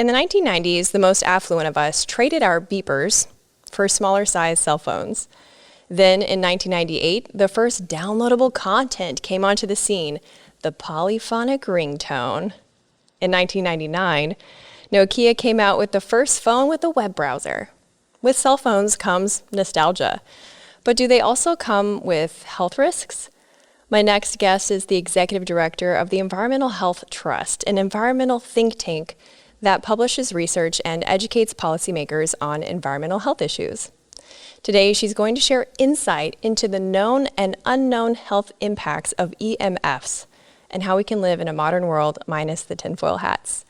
In the 1990s, the most affluent of us traded our beepers for smaller size cell phones. Then in 1998, the first downloadable content came onto the scene, the polyphonic ringtone. In 1999, Nokia came out with the first phone with a web browser. With cell phones comes nostalgia. But do they also come with health risks? My next guest is the executive director of the Environmental Health Trust, an environmental think tank that publishes research and educates policymakers on environmental health issues. Today, she's going to share insight into the known and unknown health impacts of EMFs and how we can live in a modern world minus the tinfoil hats.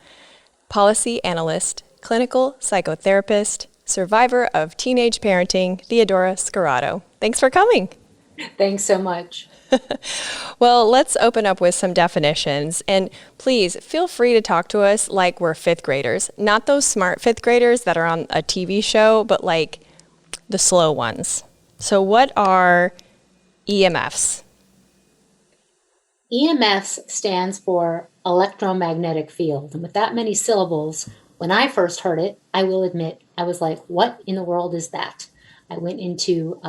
Policy analyst, clinical psychotherapist, survivor of teenage parenting, Theodora Scarato. Thanks for coming. Thanks so much. Well, let's open up with some definitions. And please feel free to talk to us like we're fifth graders. Not those smart fifth graders that are on a TV show, but like the slow ones. So what are EMFs? EMFs stands for electromagnetic field. And with that many syllables, when I first heard it, I will admit, I was like, what in the world is that? I went into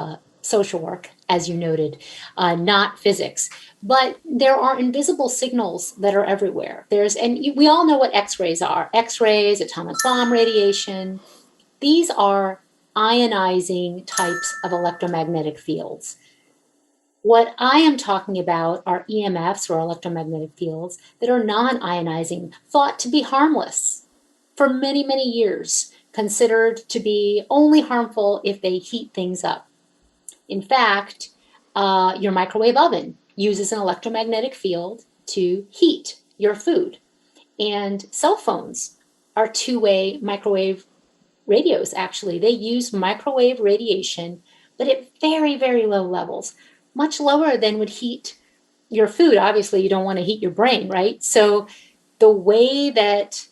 social work, as you noted, not physics. But there are invisible signals that are everywhere. We all know what X-rays are. X-rays, atomic bomb radiation. These are ionizing types of electromagnetic fields. What I am talking about are EMFs, or electromagnetic fields, that are non-ionizing, thought to be harmless for many, many years, considered to be only harmful if they heat things up. In fact, your microwave oven uses an electromagnetic field to heat your food. And cell phones are two-way microwave radios, actually. They use microwave radiation, but at very, very low levels, much lower than would heat your food. Obviously, you don't want to heat your brain, right? So the way that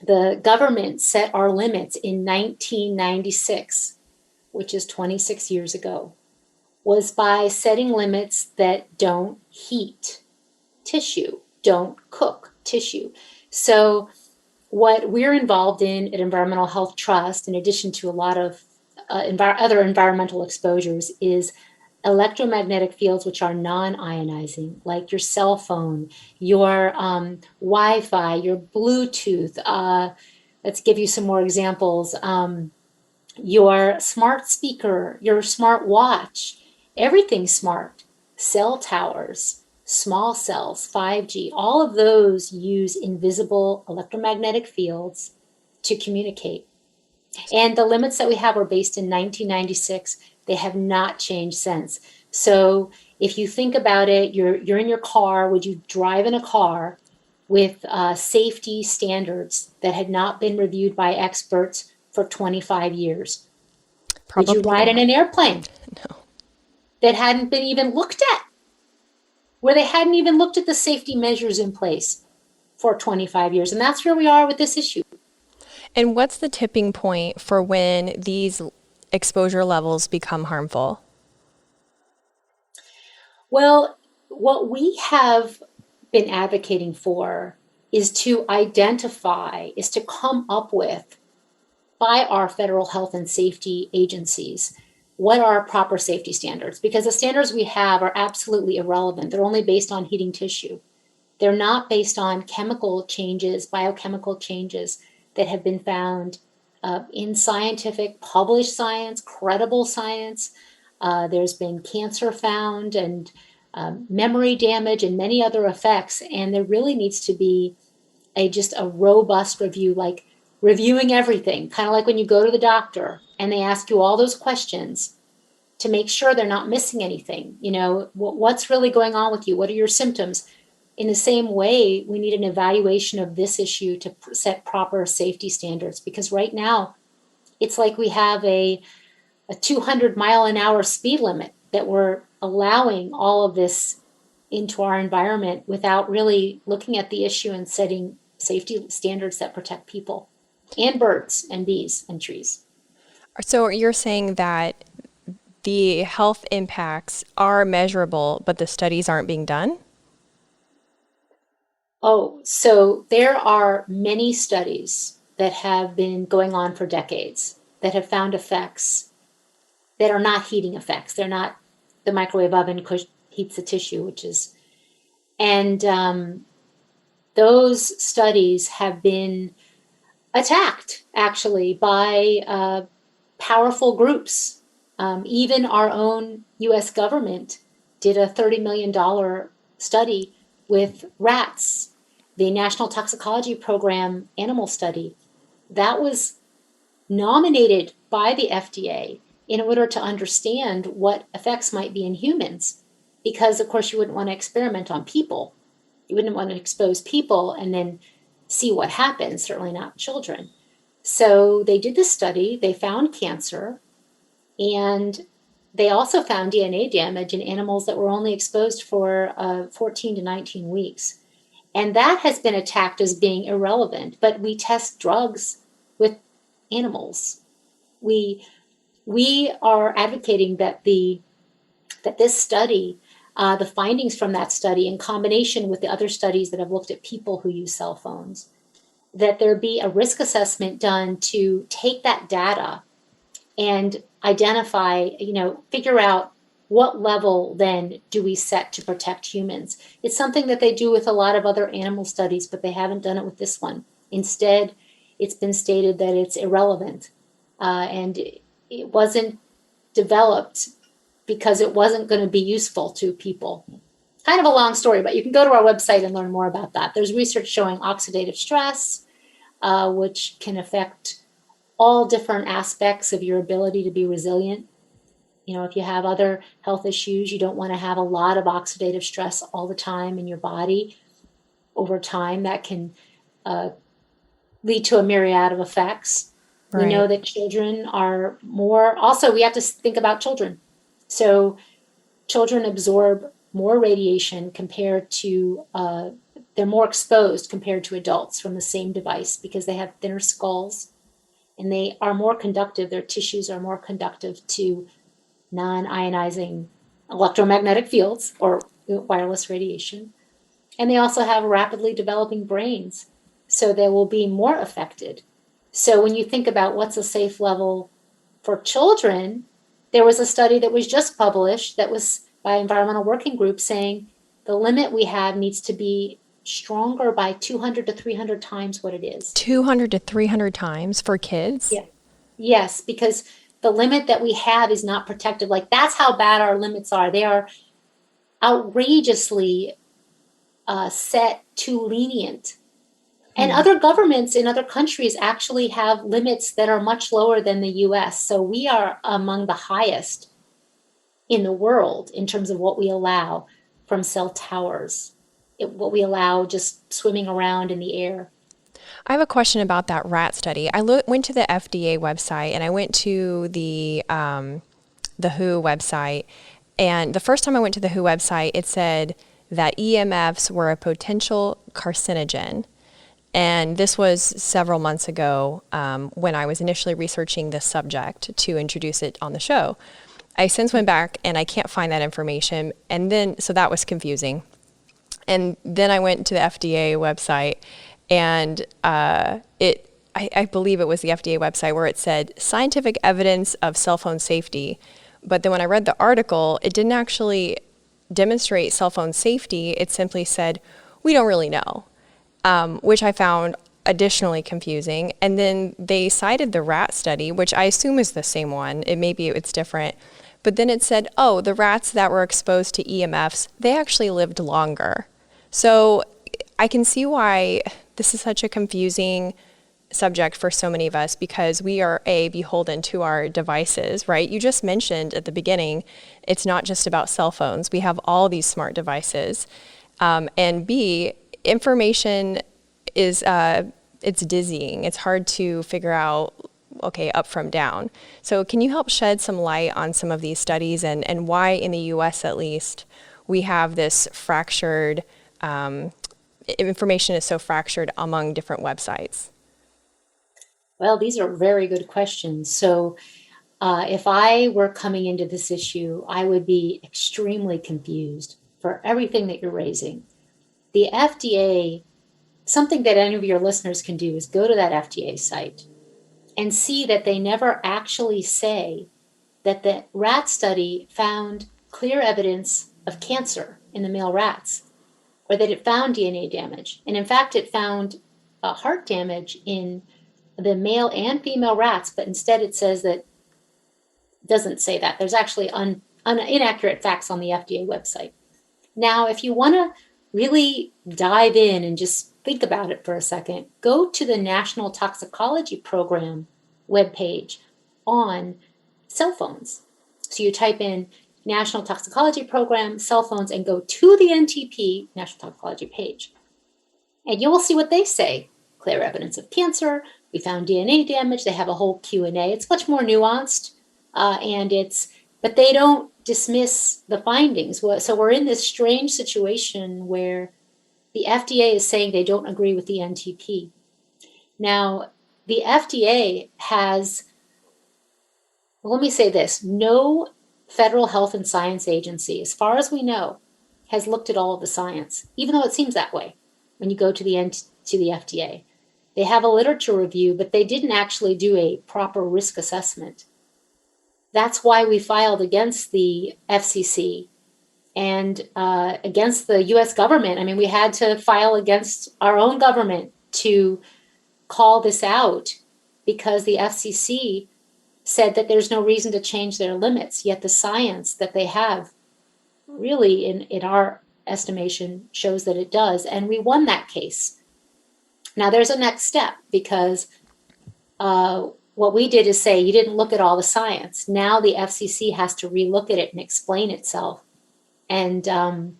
the government set our limits in 1996, which is 26 years ago, was by setting limits that don't heat tissue, don't cook tissue. So what we're involved in at Environmental Health Trust, in addition to a lot of other environmental exposures, is electromagnetic fields which are non-ionizing, like your cell phone, your Wi-Fi, your Bluetooth. Let's give you some more examples. Your smart speaker, your smart watch, everything's smart. Cell towers, small cells, 5G, all of those use invisible electromagnetic fields to communicate. And the limits that we have are based in 1996. They have not changed since. So if you think about it, you're in your car. Would you drive in a car with safety standards that had not been reviewed by experts for 25 years? Probably Would you ride in an airplane No. that hadn't been even looked at, where they hadn't even looked at the safety measures in place for 25 years? And that's where we are with this issue. And what's the tipping point for when these exposure levels become harmful? Well, what we have been advocating for is to identify, is to come up with, by our federal health and safety agencies, what are proper safety standards? Because the standards we have are absolutely irrelevant. They're only based on heating tissue. They're not based on chemical changes, biochemical changes that have been found in scientific, published science, credible science. There's been cancer found and memory damage and many other effects. And there really needs to be just a robust review, like reviewing everything, kind of like when you go to the doctor and they ask you all those questions to make sure they're not missing anything. You know, what's really going on with you? What are your symptoms? In the same way, we need an evaluation of this issue to set proper safety standards, because right now it's like we have a 200-mile-an-hour speed limit that we're allowing all of this into our environment without really looking at the issue and setting safety standards that protect people and birds and bees and trees. So you're saying that the health impacts are measurable, but the studies aren't being done? Oh, so there are many studies that have been going on for decades, that have found effects that are not heating effects. They're not the microwave oven heats the tissue, and those studies have been attacked actually by powerful groups. Even our own US government did a $30 million study with rats, the National Toxicology Program animal study. That was nominated by the FDA in order to understand what effects might be in humans. Because, of course, you wouldn't want to experiment on people. You wouldn't want to expose people and then see what happens, certainly not children. So they did this study, they found cancer, and they also found DNA damage in animals that were only exposed for 14 to 19 weeks. And that has been attacked as being irrelevant, but we test drugs with animals. We are advocating that this study, the findings from that study, in combination with the other studies that have looked at people who use cell phones, that there be a risk assessment done to take that data and identify, figure out what level then do we set to protect humans. It's something that they do with a lot of other animal studies, but they haven't done it with this one. Instead, it's been stated that it's irrelevant, and it wasn't developed because it wasn't going to be useful to people. Kind of a long story, but you can go to our website and learn more about that. There's research showing oxidative stress, which can affect all different aspects of your ability to be resilient. If you have other health issues, you don't want to have a lot of oxidative stress all the time in your body. Over time, that can lead to a myriad of effects. Right. We know that children are more, also we have to think about children. So children absorb more radiation compared to, they're more exposed compared to adults from the same device because they have thinner skulls and they are more conductive. Their tissues are more conductive to non-ionizing electromagnetic fields or wireless radiation. And they also have rapidly developing brains, so they will be more affected. So when you think about what's a safe level for children, there was a study that was just published that was by Environmental Working Group saying the limit we have needs to be stronger by 200 to 300 times what it is. 200 to 300 times for kids? Yeah. Yes, because the limit that we have is not protective. Like, that's how bad our limits are. They are outrageously set too lenient. And other governments in other countries actually have limits that are much lower than the US. So we are among the highest in the world in terms of what we allow from cell towers, what we allow just swimming around in the air. I have a question about that rat study. I went to the FDA website and I went to the WHO website. And the first time I went to the WHO website, it said that EMFs were a potential carcinogen. And this was several months ago when I was initially researching this subject to introduce it on the show. I since went back and I can't find that information. And then, so that was confusing. And then I went to the FDA website and I believe it was the FDA website where it said scientific evidence of cell phone safety. But then when I read the article, it didn't actually demonstrate cell phone safety. It simply said, we don't really know. Which I found additionally confusing. And then they cited the rat study, which I assume is the same one. Maybe it's different. But then it said, oh, the rats that were exposed to EMFs, they actually lived longer. So I can see why this is such a confusing subject for so many of us, because we are beholden to our devices, right? You just mentioned at the beginning, it's not just about cell phones. We have all these smart devices. And B, information is, it's dizzying. It's hard to figure out, okay, up from down. So can you help shed some light on some of these studies and why in the US at least, we have this fractured, information is so fractured among different websites? Well, these are very good questions. So if I were coming into this issue, I would be extremely confused for everything that you're raising. The FDA something that any of your listeners can do is go to that FDA site and see that they never actually say that the rat study found clear evidence of cancer in the male rats, or that it found DNA damage. And in fact, it found heart damage in the male and female rats, but instead it says that, doesn't say that. There's actually inaccurate facts on the FDA website. Now, if you want to really dive in and just think about it for a second, go to the National Toxicology Program webpage on cell phones. So you type in National Toxicology Program, cell phones, and go to the NTP, National Toxicology page. And you will see what they say. Clear evidence of cancer. We found DNA damage. They have a whole Q&A. It's much more nuanced, but they don't dismiss the findings. So we're in this strange situation where the FDA is saying they don't agree with the NTP. Now, the FDA has, well, let me say this, no federal health and science agency, as far as we know, has looked at all of the science, even though it seems that way when you go to the FDA. They have a literature review, but they didn't actually do a proper risk assessment. That's why we filed against the FCC and against the US government. I mean, we had to file against our own government to call this out because the FCC said that there's no reason to change their limits, yet the science that they have really, in our estimation, shows that it does. And we won that case. Now, there's a next step because what we did is say, you didn't look at all the science. Now the FCC has to relook at it and explain itself. And, I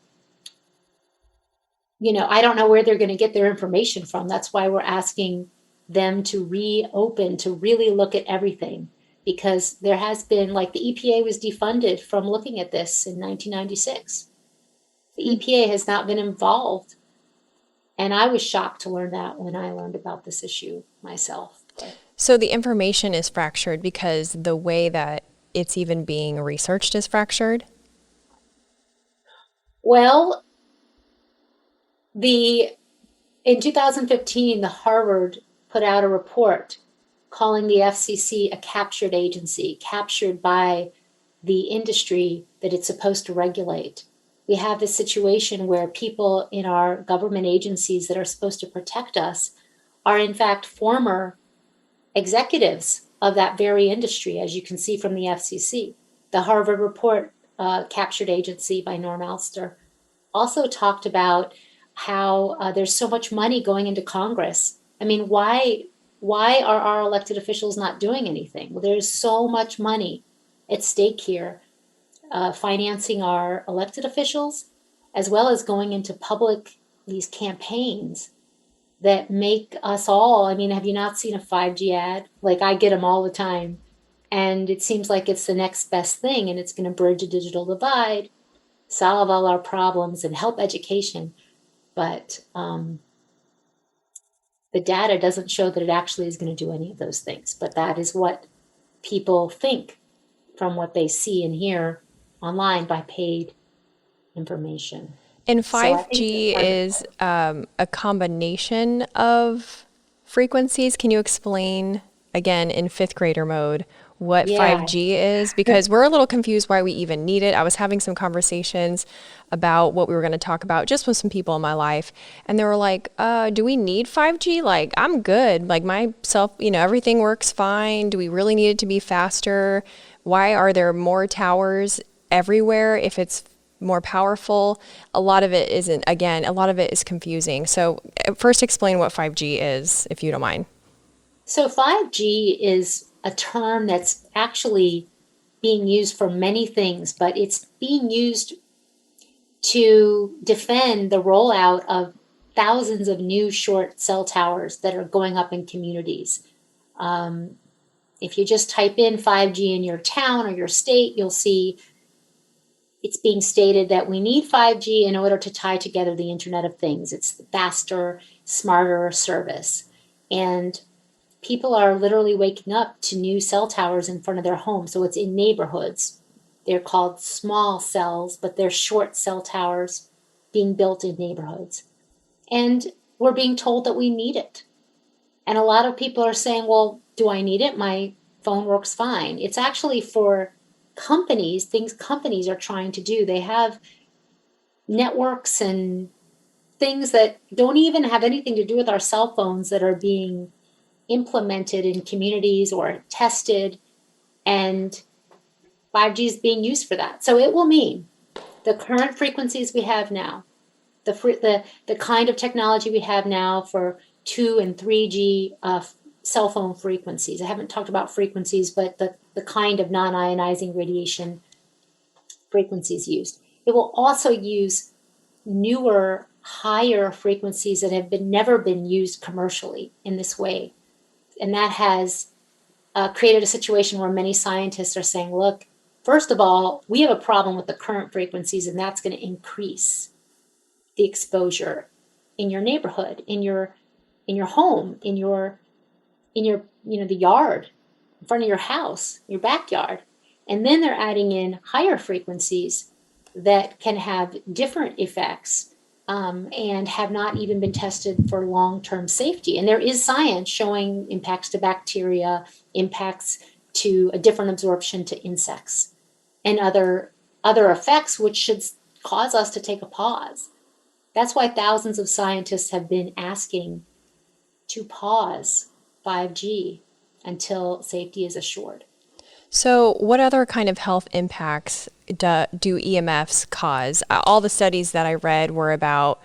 don't know where they're going to get their information from. That's why we're asking them to reopen, to really look at everything. Because there has been, like the EPA was defunded from looking at this in 1996. The EPA has not been involved. And I was shocked to learn that when I learned about this issue myself. So the information is fractured because the way that it's even being researched is fractured? Well, in 2015, the Harvard put out a report calling the FCC a captured agency, captured by the industry that it's supposed to regulate. We have this situation where people in our government agencies that are supposed to protect us are in fact former executives of that very industry, as you can see from the FCC. The Harvard report, Captured Agency by Norm Alster, also talked about how there's so much money going into Congress. I mean, why are our elected officials not doing anything? Well, there's so much money at stake here, financing our elected officials, as well as going into these campaigns that make us all, I mean, have you not seen a 5G ad? Like, I get them all the time. And it seems like it's the next best thing, and it's going to bridge a digital divide, solve all our problems, and help education. But the data doesn't show that it actually is going to do any of those things. But that is what people think from what they see and hear online by paid information. And 5G is a combination of frequencies. Can you explain, again, in fifth grader mode, what 5G is? Because we're a little confused why we even need it. I was having some conversations about what we were going to talk about just with some people in my life. And they were like, do we need 5G? Like, I'm good. Like, everything works fine. Do we really need it to be faster? Why are there more towers everywhere if it's more powerful? A lot of it isn't. Again, a lot of it is confusing. So first explain what 5G is, if you don't mind. So 5G is a term that's actually being used for many things, but it's being used to defend the rollout of thousands of new short cell towers that are going up in communities. If you just type in 5G in your town or your state, you'll see it's being stated that we need 5G in order to tie together the Internet of Things. It's the faster, smarter service. And people are literally waking up to new cell towers in front of their homes. So it's in neighborhoods. They're called small cells, but they're short cell towers being built in neighborhoods. And we're being told that we need it. And a lot of people are saying, well, do I need it? My phone works fine. It's actually for companies, things companies are trying to do. They have networks and things that don't even have anything to do with our cell phones that are being implemented in communities or tested, and 5G is being used for that. So it will mean the current frequencies we have now, the kind of technology we have now for 2 and 3G cell phone frequencies. I haven't talked about frequencies, but the kind of non-ionizing radiation frequencies used. It will also use newer, higher frequencies that have never been used commercially in this way. And that has created a situation where many scientists are saying, look, first of all, we have a problem with the current frequencies, and that's going to increase the exposure in your neighborhood, in your home, in your the yard, in front of your house, your backyard. And then they're adding in higher frequencies that can have different effects, and have not even been tested for long-term safety. And there is science showing impacts to bacteria, impacts to a different absorption to insects, and other effects, which should cause us to take a pause. That's why thousands of scientists have been asking to pause 5G until safety is assured. So, what other kind of health impacts do EMFs cause? All the studies that I read were about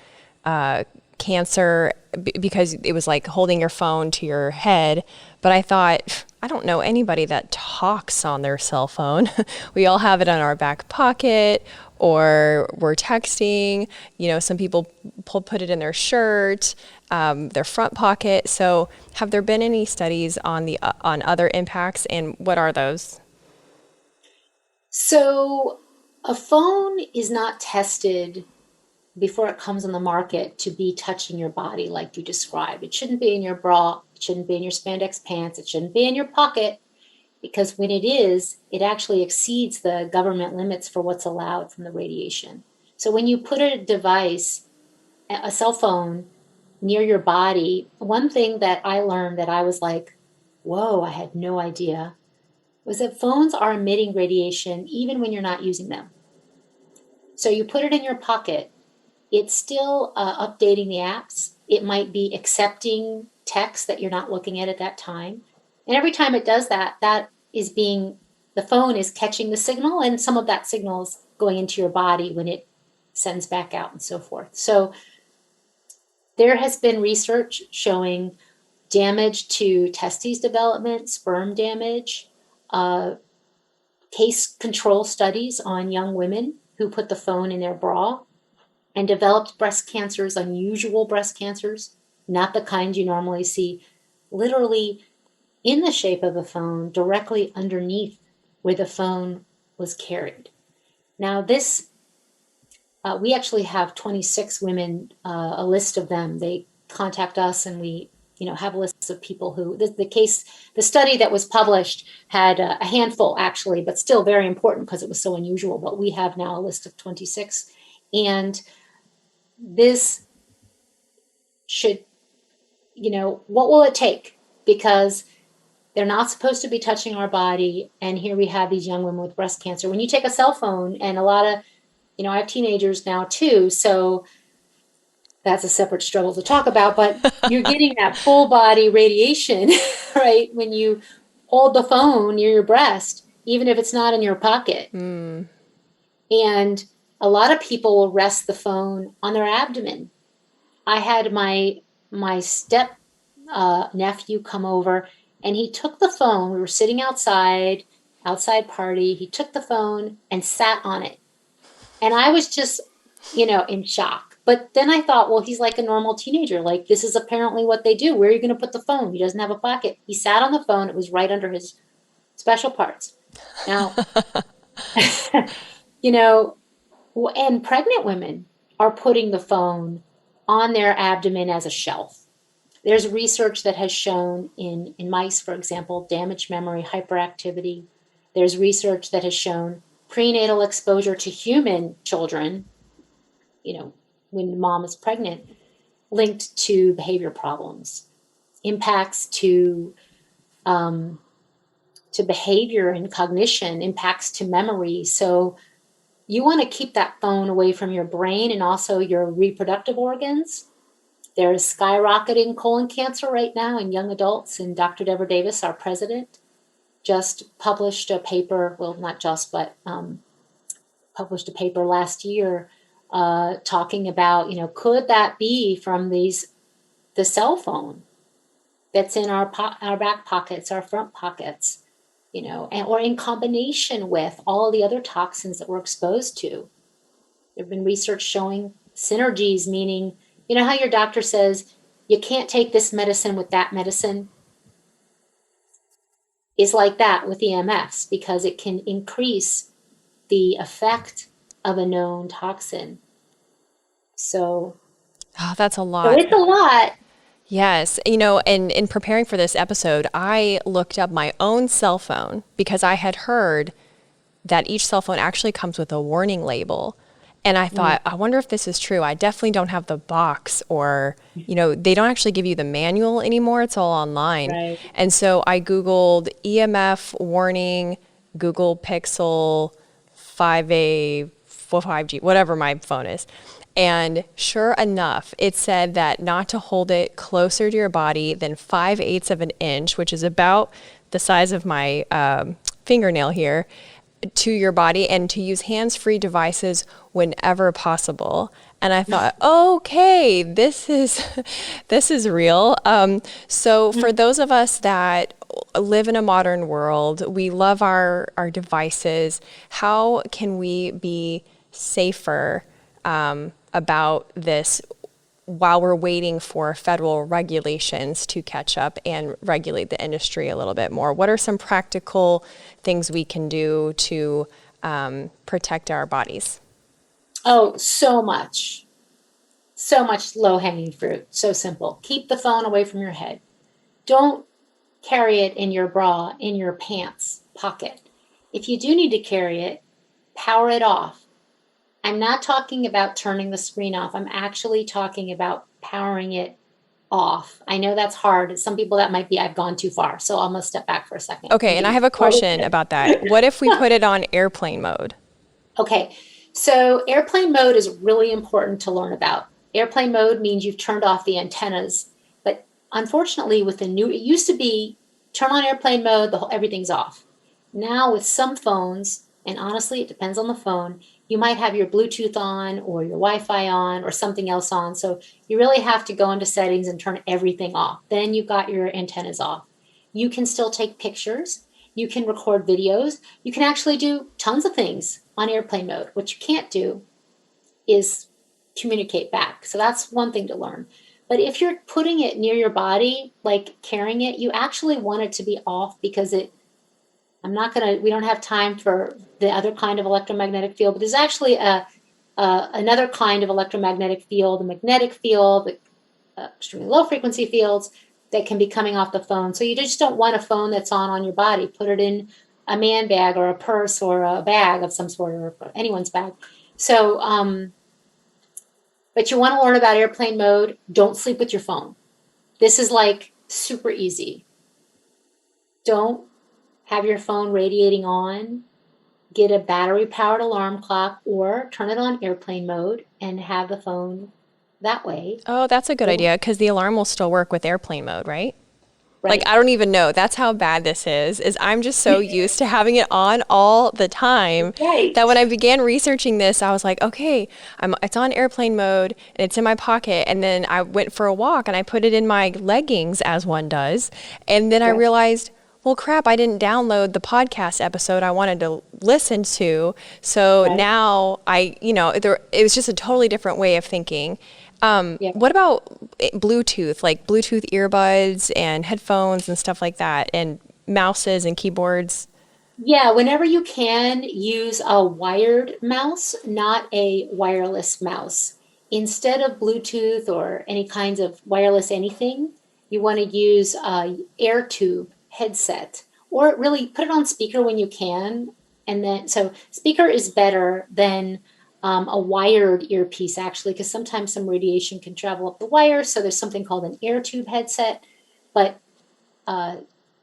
cancer, because it was like holding your phone to your head. But I thought, I don't know anybody that talks on their cell phone. We all have it in our back pocket, or we're texting. Some people put it in their shirt, their front pocket. So, have there been any studies on other impacts, and what are those? So, a phone is not tested before it comes on the market to be touching your body like you described. It shouldn't be in your bra, it shouldn't be in your spandex pants, it shouldn't be in your pocket, because when it is, it actually exceeds the government limits for what's allowed from the radiation. So when you put a device, a cell phone, near your body, one thing that I learned that I was like, whoa, I had no idea, was that phones are emitting radiation even when you're not using them. So you put it in your pocket, it's still updating the apps. It might be accepting text that you're not looking at that time. And every time it does that, the phone is catching the signal, and some of that signal is going into your body when it sends back out and so forth. So there has been research showing damage to testes development, sperm damage, case control studies on young women who put the phone in their bra and developed breast cancers, unusual breast cancers, not the kind you normally see, literally in the shape of a phone, directly underneath where the phone was carried. Now this, we actually have 26 women, a list of them. They contact us, and we have lists of people who, the study that was published had a handful actually, but still very important because it was so unusual. But we have now a list of 26. And this should, what will it take? Because they're not supposed to be touching our body. And here we have these young women with breast cancer. When you take a cell phone, and a lot of, I have teenagers now too, so that's a separate struggle to talk about, but you're getting that full body radiation, right? When you hold the phone near your breast, even if it's not in your pocket. Mm. And a lot of people will rest the phone on their abdomen. I had my step nephew come over, and he took the phone. We were sitting outside party. He took the phone and sat on it. And I was just, in shock. But then I thought, well, he's like a normal teenager. Like, this is apparently what they do. Where are you going to put the phone? He doesn't have a pocket. He sat on the phone. It was right under his special parts. Now, and pregnant women are putting the phone on their abdomen as a shelf. There's research that has shown in mice, for example, damaged memory, hyperactivity. There's research that has shown prenatal exposure to human children, when mom is pregnant, linked to behavior problems, impacts to behavior and cognition, impacts to memory. So you want to keep that phone away from your brain and also your reproductive organs. There's skyrocketing colon cancer right now in young adults, and Dr. Deborah Davis, our president, just published a paper, well, not just, but published a paper last year talking about, could that be from the cell phone that's in our back pockets, our front pockets, or in combination with all the other toxins that we're exposed to. There've been research showing synergies, meaning, how your doctor says you can't take this medicine with that medicine, is like that with EMFs, because it can increase the effect of a known toxin. So, Oh, that's a so lot. it's a lot. Yes. And in preparing for this episode, I looked up my own cell phone because I had heard that each cell phone actually comes with a warning label. And I thought, I wonder if this is true. I definitely don't have the box, or, they don't actually give you the manual anymore. It's all online. Right. And so I Googled EMF warning, Google Pixel 5A, 5G, whatever my phone is. And sure enough, it said that not to hold it closer to your body than 5/8 of an inch, which is about the size of my fingernail here, to your body, and to use hands-free devices whenever possible. And I thought, okay, this is this is real. So for those of us that live in a modern world, we love our devices. How can we be safer about this while we're waiting for federal regulations to catch up and regulate the industry a little bit more? What are some practical things we can do to protect our bodies? Oh, so much. So much low-hanging fruit. So simple. Keep the phone away from your head. Don't carry it in your bra, in your pants pocket. If you do need to carry it, power it off. I'm not talking about turning the screen off. I'm actually talking about powering it off. I know that's hard. Some people that might be, I've gone too far. So I'm going to step back for a second. Okay, and I have a question about that. What if we put it on airplane mode? Okay, so airplane mode is really important to learn about. Airplane mode means you've turned off the antennas. But unfortunately, with the new, it used to be turn on airplane mode, everything's off. Now with some phones, and honestly, it depends on the phone, you might have your Bluetooth on or your Wi-Fi on or something else on. So you really have to go into settings and turn everything off. Then you've got your antennas off. You can still take pictures. You can record videos. You can actually do tons of things on airplane mode. What you can't do is communicate back. So that's one thing to learn. But if you're putting it near your body, like carrying it, you actually want it to be off, because we don't have time for the other kind of electromagnetic field, but there's actually another kind of electromagnetic field, a magnetic field, extremely low frequency fields that can be coming off the phone. So you just don't want a phone that's on your body. Put it in a man bag or a purse or a bag of some sort, or anyone's bag. So, but you want to learn about airplane mode. Don't sleep with your phone. This is like super easy. Don't have your phone radiating on. Get a battery-powered alarm clock or turn it on airplane mode and have the phone that way. Oh, that's a good idea, because the alarm will still work with airplane mode, right? Right. Like, I don't even know. That's how bad this is I'm just so used to having it on all the time Right. that when I began researching this, I was like, okay, it's on airplane mode and it's in my pocket. And then I went for a walk and I put it in my leggings, as one does. And then I realized, well, crap, I didn't download the podcast episode I wanted to listen to. So now it was just a totally different way of thinking. What about Bluetooth, like Bluetooth earbuds and headphones and stuff like that, and mouses and keyboards? Yeah, whenever you can, use a wired mouse, not a wireless mouse. Instead of Bluetooth or any kinds of wireless anything, you want to use a air tube headset, or really put it on speaker when you can. And then, so speaker is better than a wired earpiece actually, because sometimes some radiation can travel up the wire. So there's something called an air tube headset, but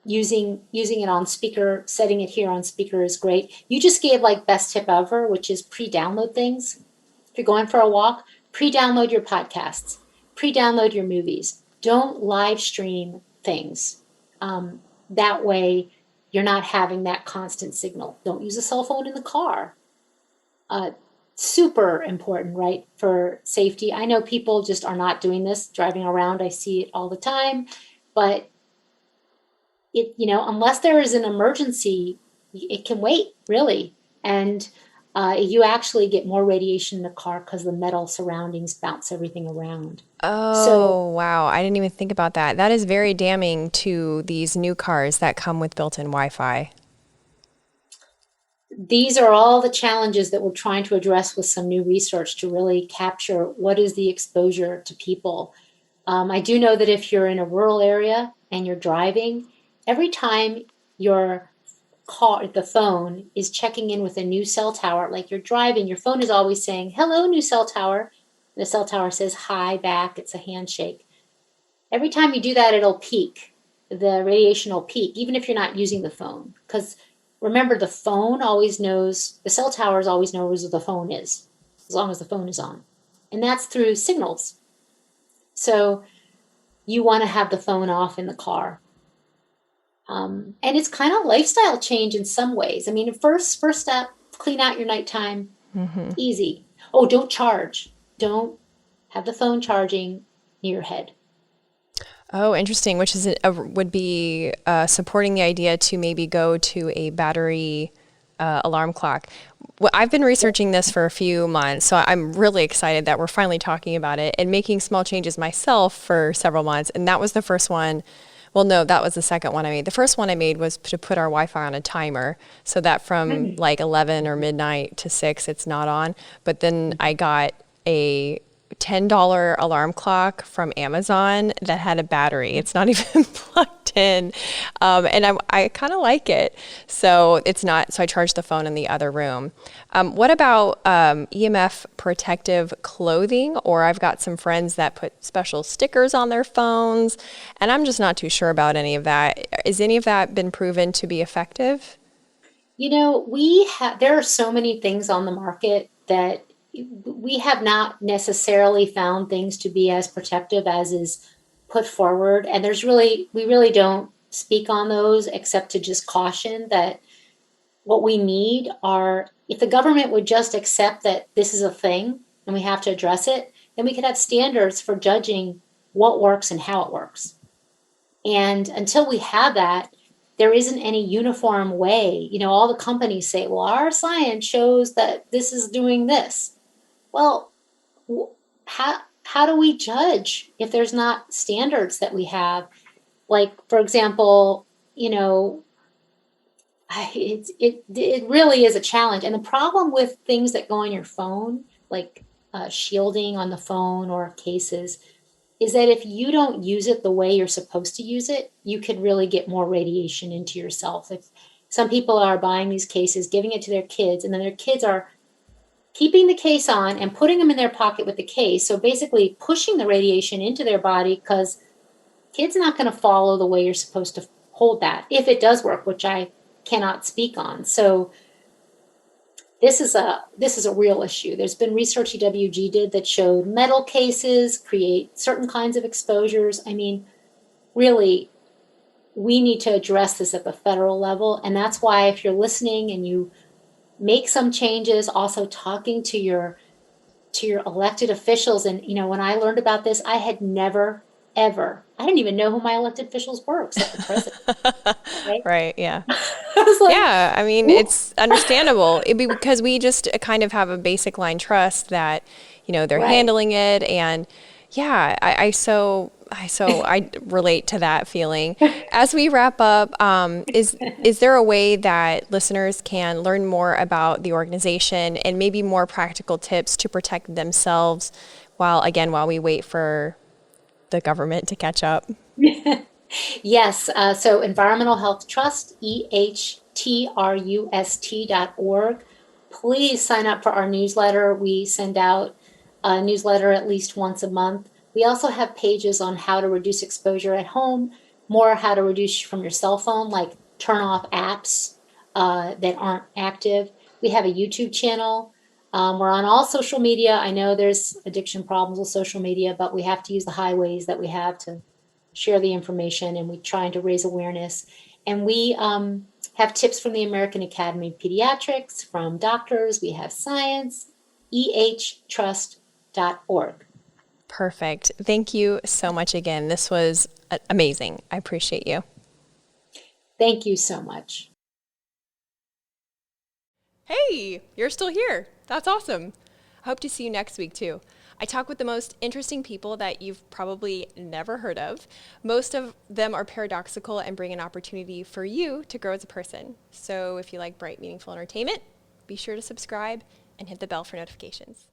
using it on speaker, setting it here on speaker is great. You just gave like best tip ever, which is pre-download things. If you're going for a walk, pre-download your podcasts, pre-download your movies. Don't live stream things. That way you're not having that constant signal. Don't use a cell phone in the car. Super important, right, for safety. I know people just are not doing this driving around. I see it all the time, but unless there is an emergency, it can wait, really. And you actually get more radiation in the car because the metal surroundings bounce everything around. So Oh, wow. I didn't even think about that. That is very damning to these new cars that come with built-in Wi-Fi. these are all the challenges that we're trying to address with some new research to really capture what is the exposure to people. I do know that if you're in a rural area and you're driving, every time your the phone is checking in with a new cell tower, like you're driving, your phone is always saying, "Hello, new cell tower." And the cell tower says hi back. It's a handshake. Every time you do that, it'll peak. The radiation will peak, even if you're not using the phone. Because remember, the phone always knows, the cell towers always know where the phone is, as long as the phone is on. And that's through signals. So you want to have the phone off in the car. And it's kind of lifestyle change in some ways. I mean, first step, clean out your nighttime. Easy. Oh, don't charge. Don't have the phone charging near your head. Oh, interesting. Which is would be supporting the idea to maybe go to a battery alarm clock. Well, I've been researching this for a few months, so I'm really excited that we're finally talking about it and making small changes myself for several months. And that was the first one. Well, no, that was the second one I made. The first one I made was to put our Wi-Fi on a timer so that from like 11 or midnight to 6, it's not on. But then I got a $10 alarm clock from Amazon that had a battery. It's not even plugged in. And I kind of like it. So it's not, so I charge the phone in the other room. What about EMF protective clothing? Or I've got some friends that put special stickers on their phones, and I'm just not too sure about any of that. Is any of that been proven to be effective? There are so many things on the market that we have not necessarily found things to be as protective as is put forward. And we really don't speak on those except to just caution that what we need are, if the government would just accept that this is a thing and we have to address it, then we could have standards for judging what works and how it works. And until we have that, there isn't any uniform way. All the companies say, well, our science shows that this is doing this. Well, how do we judge if there's not standards that we have? Like, for example, it really is a challenge. And the problem with things that go on your phone, like shielding on the phone or cases, is that if you don't use it the way you're supposed to use it, you could really get more radiation into yourself. If some people are buying these cases, giving it to their kids, and then their kids are keeping the case on and putting them in their pocket with the case. So basically pushing the radiation into their body, because kids are not going to follow the way you're supposed to hold that, if it does work, which I cannot speak on. So this is a real issue. There's been research EWG did that showed metal cases create certain kinds of exposures. I mean, really, we need to address this at the federal level. And that's why, if you're listening and you make some changes, also talking to your elected officials. And when I learned about this, I had never ever, I didn't even know who my elected officials were except the president. Right? Right, yeah. I was like, Yeah, I mean, "Ooh." it's understandable. Because we just kind of have a basic line trust that, they're Right. handling it. And yeah, I relate to that feeling. As we wrap up, is there a way that listeners can learn more about the organization and maybe more practical tips to protect themselves while we wait for the government to catch up? Yes. So Environmental Health Trust, EHTRUST.org, please sign up for our newsletter. We send out a newsletter at least once a month. We also have pages on how to reduce exposure at home, more how to reduce from your cell phone, like turn off apps that aren't active. We have a YouTube channel. We're on all social media. I know there's addiction problems with social media, but we have to use the highways that we have to share the information, and we're trying to raise awareness. And we have tips from the American Academy of Pediatrics, from doctors. We have science, ehtrust.org. Perfect. Thank you so much again. This was amazing. I appreciate you. Thank you so much. Hey, you're still here. That's awesome. I hope to see you next week too. I talk with the most interesting people that you've probably never heard of. Most of them are paradoxical and bring an opportunity for you to grow as a person. So if you like bright, meaningful entertainment, be sure to subscribe and hit the bell for notifications.